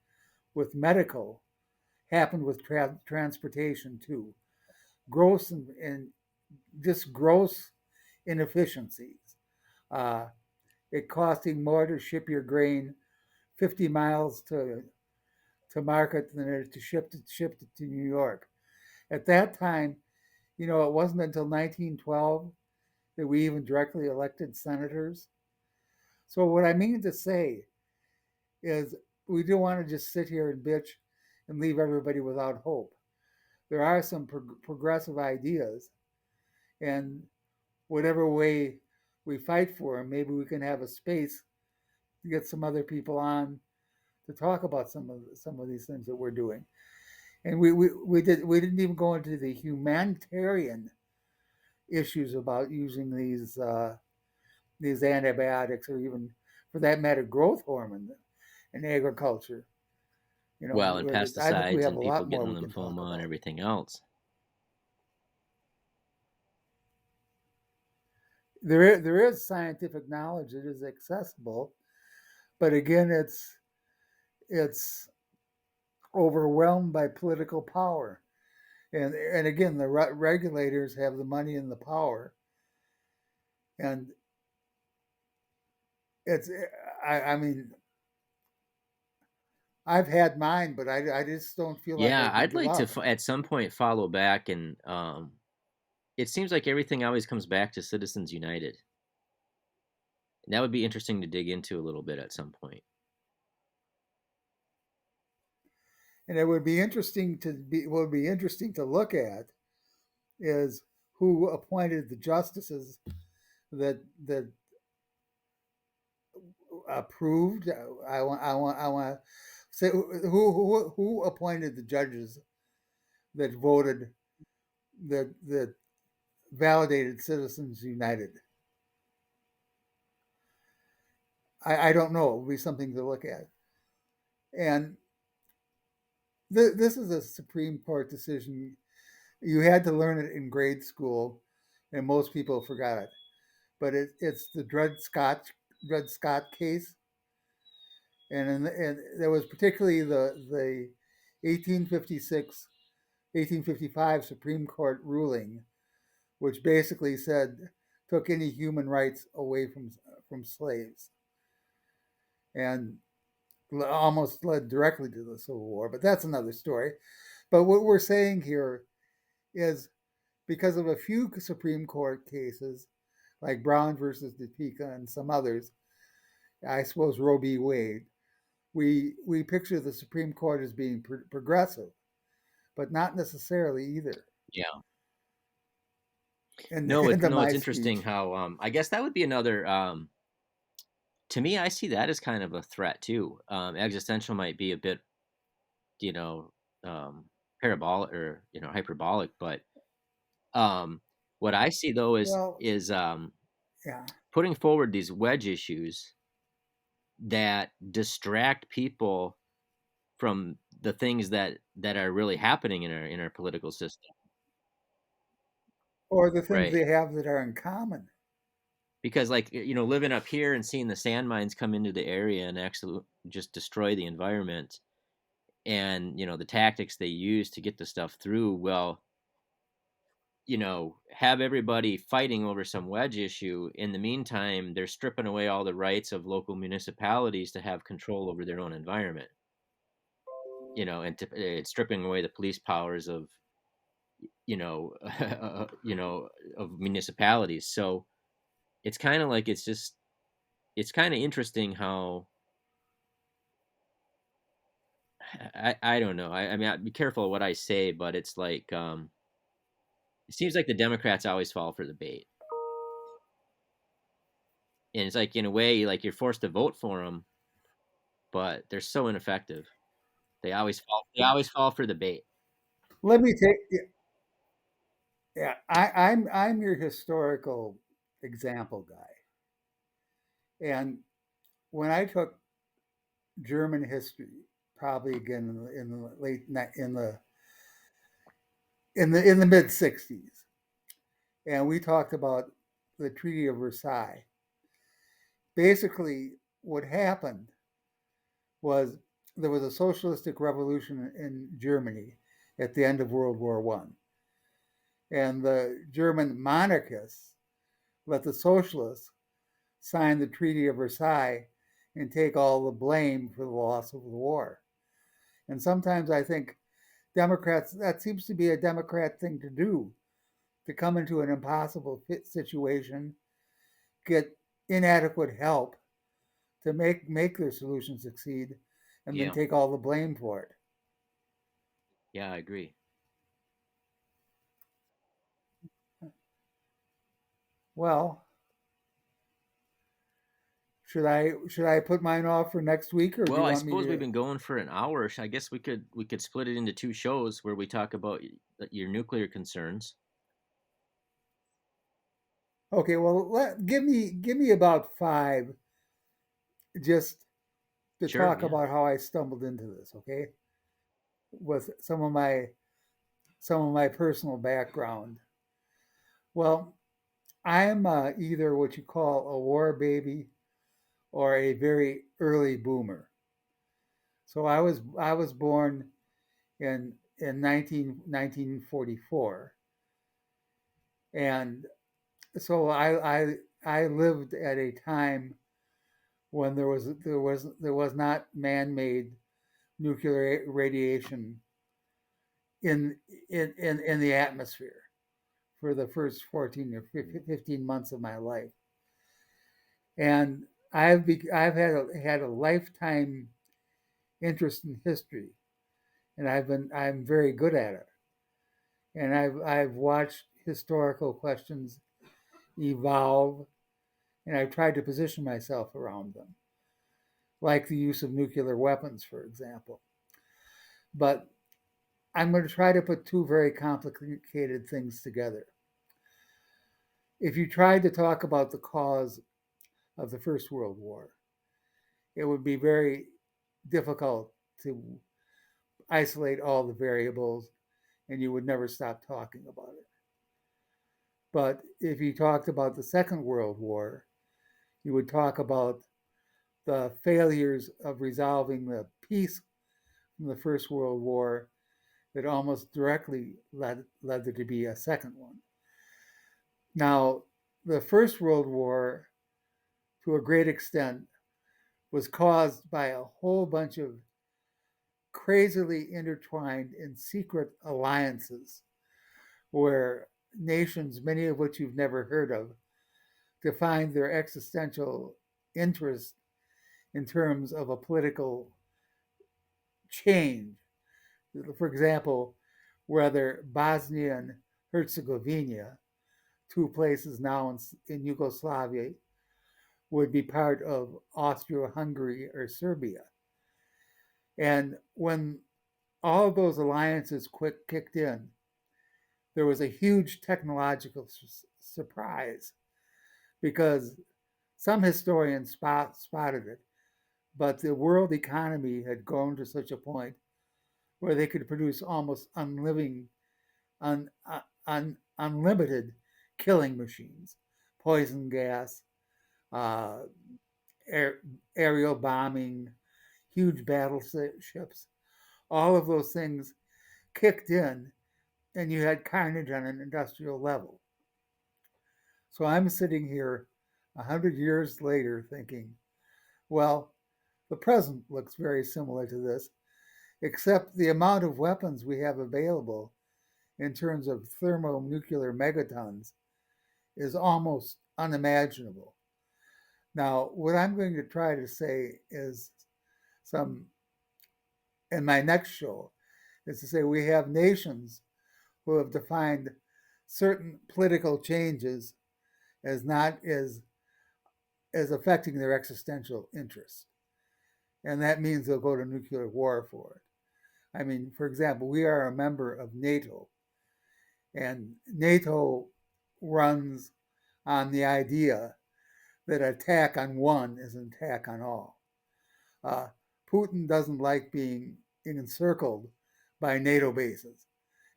with medical happened with transportation too. Gross and just gross inefficiencies. Uh, it costing more to ship your grain 50 miles to market than it to ship it to New York. At that time, it wasn't until 1912 that we even directly elected senators. So what I mean to say is we don't want to just sit here and bitch and leave everybody without hope. There are some progressive ideas, and whatever way we fight for them, maybe we can have a space to get some other people on to talk about some of these things that we're doing. And we didn't even go into the humanitarian issues about using these antibiotics, or even for that matter growth hormone in agriculture. Well, and I think we pesticides have and a people lot more getting we can talk lymphoma and about. everything else. There is scientific knowledge that is accessible, but again, it's overwhelmed by political power, and again, the regulators have the money and the power, and it's I mean, I've had mine, but I just don't feel like I Yeah, can I'd give like to up. at some point follow back and it seems like everything always comes back to Citizens United. And that would be interesting to dig into a little bit at some point. And it would be interesting to be what would be interesting to look at is who appointed the justices that approved. I want to say who appointed the judges that voted that validated Citizens United. I don't know. It would be something to look at. And this is a Supreme Court decision. You had to learn it in grade school, and most people forgot it. But it's the Dred Scott case, and there was particularly the 1856 1855 Supreme Court ruling, which basically said took any human rights away from slaves, and almost led directly to the Civil War. But that's another story. But what we're saying here is because of a few Supreme Court cases, like Brown versus Topeka and some others, I suppose Roe v. Wade, we picture the Supreme Court as being progressive, but not necessarily either. Yeah. In No, the, no, it's my interesting speech, how I guess that would be another to me I see that as kind of a threat too. Existential might be a bit, you know, um parabolic or, hyperbolic, but um what I see though is well, is yeah, putting forward these wedge issues that distract people from the things that are really happening in our political system. or the things Right. they have that are in common. Because like, living up here and seeing the sand mines come into the area and actually just destroy the environment, and the tactics they use to get the stuff through, well, have everybody fighting over some wedge issue. In the meantime, they're stripping away all the rights of local municipalities to have control over their own environment, and it's stripping away the police powers of of municipalities. So it's kind of like it's kind of interesting how I don't know. I mean, I'd be careful of what I say, but it's like it seems like the Democrats always fall for the bait, and it's like in a way, like you're forced to vote for them, but they're so ineffective. They always fall. They always fall for the bait. Let me take yeah. I'm your historical example guy, and when I took German history, probably again in the late in the mid '60s, and we talked about the Treaty of Versailles. Basically, what happened was there was a socialistic revolution in Germany at the end of World War One, and the German monarchists let the socialists sign the Treaty of Versailles and take all the blame for the loss of the war. And sometimes I think Democrats, that seems to be a Democrat thing to do, to come into an impossible situation, get inadequate help to make their solution succeed, and then Yeah. take all the blame for it. Yeah, I agree. Well, should I put mine off for next week, or do Well, you I want me suppose we've to? been going for an hour. I guess we could split it into two shows where we talk about your nuclear concerns. Okay, well, give me about 5 just to Sure, talk yeah. about how I stumbled into this. Okay, with some of my personal background. Well, I'm either what you call a war baby or a very early boomer. So I was born in 1944, and so I lived at a time when there was not man-made nuclear radiation in in the atmosphere for the first 14 or 15 months of my life. And I've had a lifetime interest in history, and I'm very good at it. And I've watched historical questions evolve, and I've tried to position myself around them, like the use of nuclear weapons, for example. But I'm going to try to put two very complicated things together. If you tried to talk about the cause of the First World War, it would be very difficult to isolate all the variables, and you would never stop talking about it. But if you talked about the Second World War, you would talk about the failures of resolving the peace from the First World War that almost directly led there to be a second one. Now, the First World War, to a great extent, was caused by a whole bunch of crazily intertwined and secret alliances where nations, many of which you've never heard of, defined their existential interest in terms of a political change. For example, whether Bosnia and Herzegovina, two places now in Yugoslavia, would be part of Austria-Hungary or Serbia. And when all of those alliances kicked in, there was a huge technological surprise because some historians spotted it, but the world economy had grown to such a point where they could produce almost un, unlimited killing machines, poison gas, uh, air, aerial bombing, huge battleships. All of those things kicked in, and you had carnage on an industrial level. So I'm sitting here 100 years later thinking, well, the present looks very similar to this, except the amount of weapons we have available in terms of thermonuclear megatons is almost unimaginable. Now, what I'm going to try to say is some in my next show is to say we have nations who have defined certain political changes as not as affecting their existential interests. And that means they'll go to nuclear war for it. I mean, for example, we are a member of NATO, and NATO runs on the idea that attack on one is an attack on all. Uh, Putin doesn't like being encircled by NATO bases,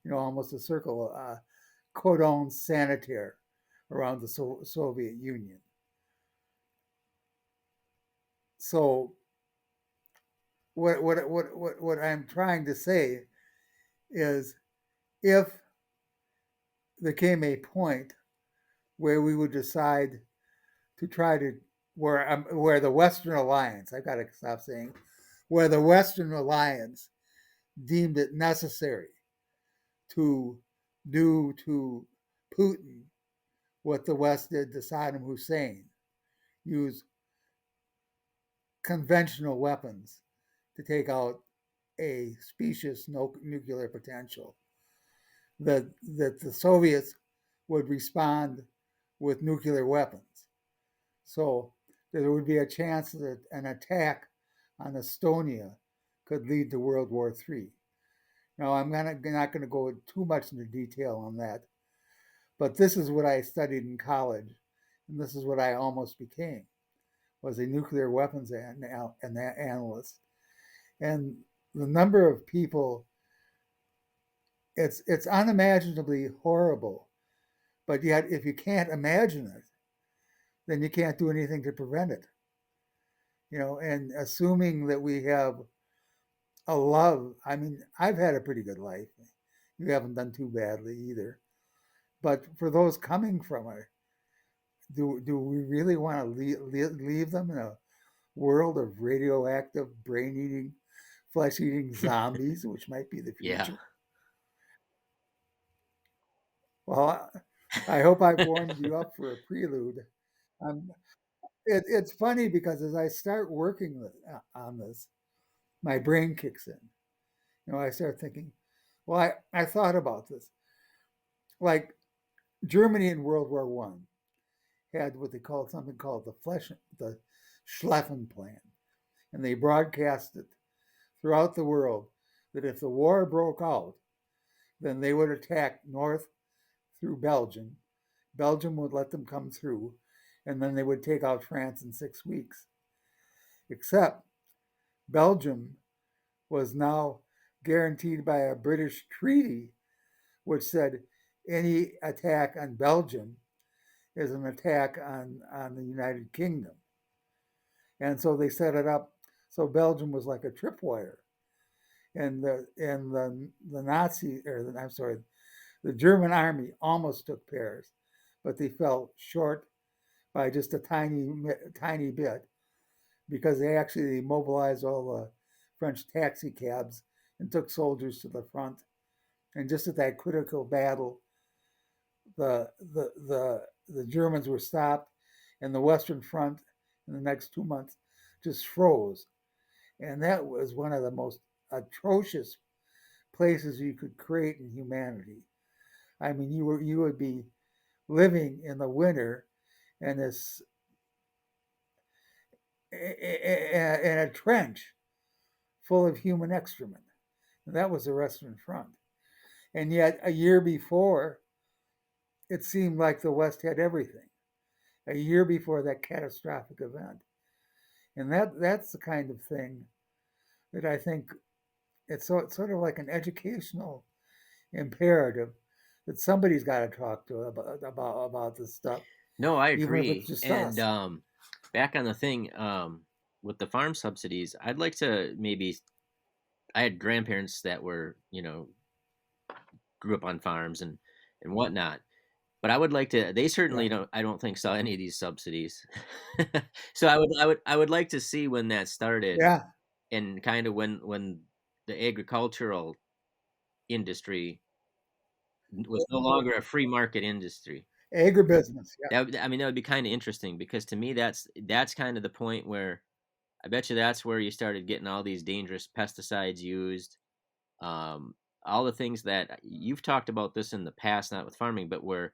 almost a circle, cordon sanitaire around the Soviet Union. So what I'm trying to say is, if there came a point where we would decide to try to where the Western Alliance, I've got to stop saying, where the Western Alliance deemed it necessary to do to Putin what the West did to Saddam Hussein, use conventional weapons to take out a specious nuclear potential, that the Soviets would respond with nuclear weapons. So there would be a chance that an attack on Estonia could lead to World War III. Now, I'm not going to go too much into detail on that, but this is what I studied in college, and this is what I almost became, was a nuclear weapons analyst. And the number of people, it's unimaginably horrible, but yet if you can't imagine it, then you can't do anything to prevent it. And assuming that we have a love, I mean, I've had a pretty good life. You haven't done too badly either. But for those coming from it, do we really want to leave them in a world of radioactive, brain eating, flesh eating zombies, which might be the Yeah. future? Well, I hope I've warmed you up for a prelude. Um, it's funny because as I start working on this, my brain kicks in. I start thinking, well, I thought about this. Like Germany in World War One had what they called something called the Schlieffen Plan, and they broadcast it throughout the world that if the war broke out, then they would attack north through Belgium. Belgium would let them come through, and then they would take out France in 6 weeks. Except Belgium was now guaranteed by a British treaty which said any attack on Belgium is an attack on the United Kingdom. And so they set it up so Belgium was like a tripwire. And the Nazi, I'm sorry, the German army almost took Paris, but they fell short by just a tiny bit, because they actually mobilized all the French taxi cabs and took soldiers to the front. And just at that critical battle, the Germans were stopped, and the Western Front in the next 2 months just froze. And that was one of the most atrocious places you could create in humanity. I mean, you would be living in the winter in this in a trench full of human excrement. And that was the Western Front. And yet, a year before, it seemed like the West had everything. A year before that catastrophic event, and that's the kind of thing that I think it's sort of like an educational imperative that somebody's got to talk to about this stuff, No, I even if it's agree. just And us. back on the thing, with the farm subsidies, I'd like to maybe. I had grandparents that were, grew up on farms and whatnot. But I would like to. They certainly Yeah, don't. I don't think saw any of these subsidies. So I would like to see when that started, yeah, and kind of when the agricultural industry was no longer a free market industry. agribusiness. Yeah, I mean, that would be kind of interesting, because to me that's kind of the point where I bet you that's where you started getting all these dangerous pesticides used. Um, all the things that you've talked about this in the past, not with farming, but where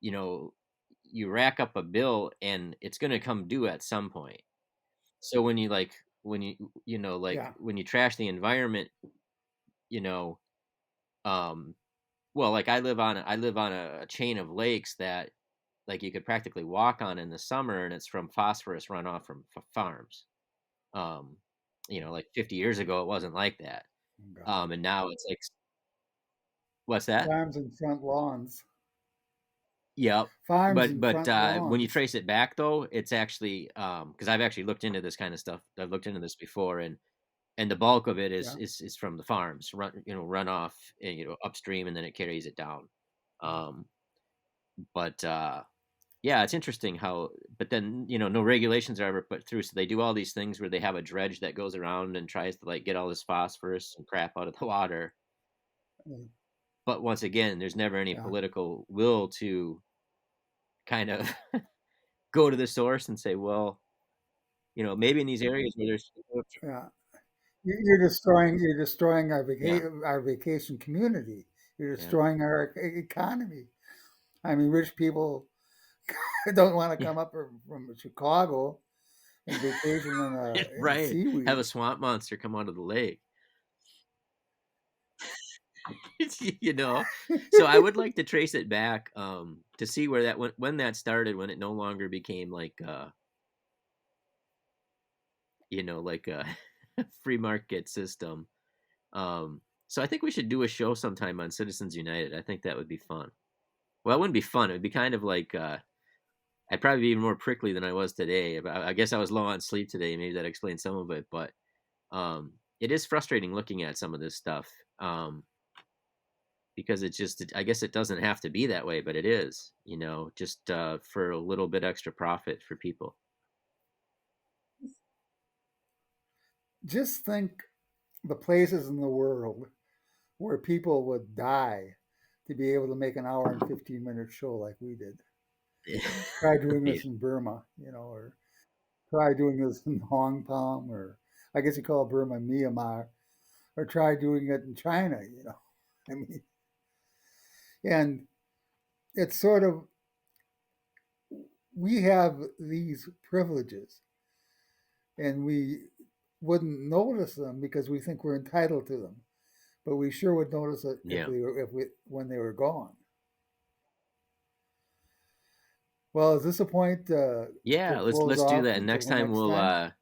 you know you rack up a bill and it's going to come due at some point. So when you like when like yeah, when you trash the environment, you know, um, well, like I live on a chain of lakes that like you could practically walk on in the summer, and it's from phosphorus runoff from farms. Um, like 50 years ago, it wasn't like that. Oh, God. And now it's like, what's that? Farms and front lawns. Yep. Farms But and front when you lawns. trace it back, though, it's actually because I've actually looked into this kind of stuff. I've looked into this before, and the bulk of it is Yeah. is from the farms, run off, upstream, and then it carries it down. Um, but yeah, it's interesting how. But then no regulations are ever put through, so they do all these things where they have a dredge that goes around and tries to like get all this phosphorus and crap out of the water. But once again, there's never any Yeah. political will to kind of go to the source and say, well, maybe in these areas where there's Yeah. You're destroying yeah, our vacation community. You're yeah, destroying our economy. I mean, rich people don't want to yeah, come up from Chicago and vacation in right. Have a seaweed. swamp monster come out of the lake. you know. So I would like to trace it back to see where that when that started, when it no longer became like like a free market system. So I think we should do a show sometime on Citizens United. I think that would be fun. Well, it wouldn't be fun. It would be kind of like I'd probably be even more prickly than I was today. But I guess I was low on sleep today. Maybe that explains some of it. But it is frustrating looking at some of this stuff because it's just, I guess it doesn't have to be that way, but it is, just for a little bit extra profit for people. Just think the places in the world where people would die to be able to make an hour and 15-minute show like we did. Try doing Yeah. this in Burma, or try doing this in Hong Kong, or I guess you call Burma Myanmar, or try doing it in China. I mean, and it's sort of, we have these privileges and we wouldn't notice them because we think we're entitled to them, but we sure would notice it Yeah. when they were gone. Well, is this a point Yeah, to let's close let's do off that. And until next the time next we'll time?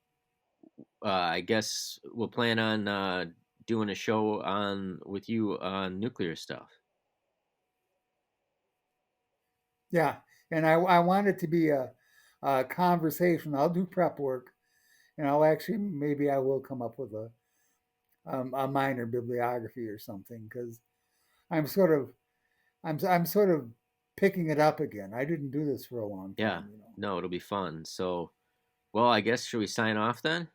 I guess we'll plan on doing a show on with you on nuclear stuff. Yeah, and I want it to be a conversation. I'll do prep work, and I'll actually, maybe I will come up with a minor bibliography or something, because I'm sort of I'm sort of picking it up again. I didn't do this for a long Yeah. time. No, it'll be fun. So, well, I guess should we sign off then?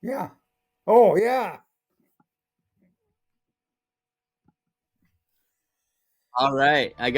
Yeah. Oh, yeah. All right. I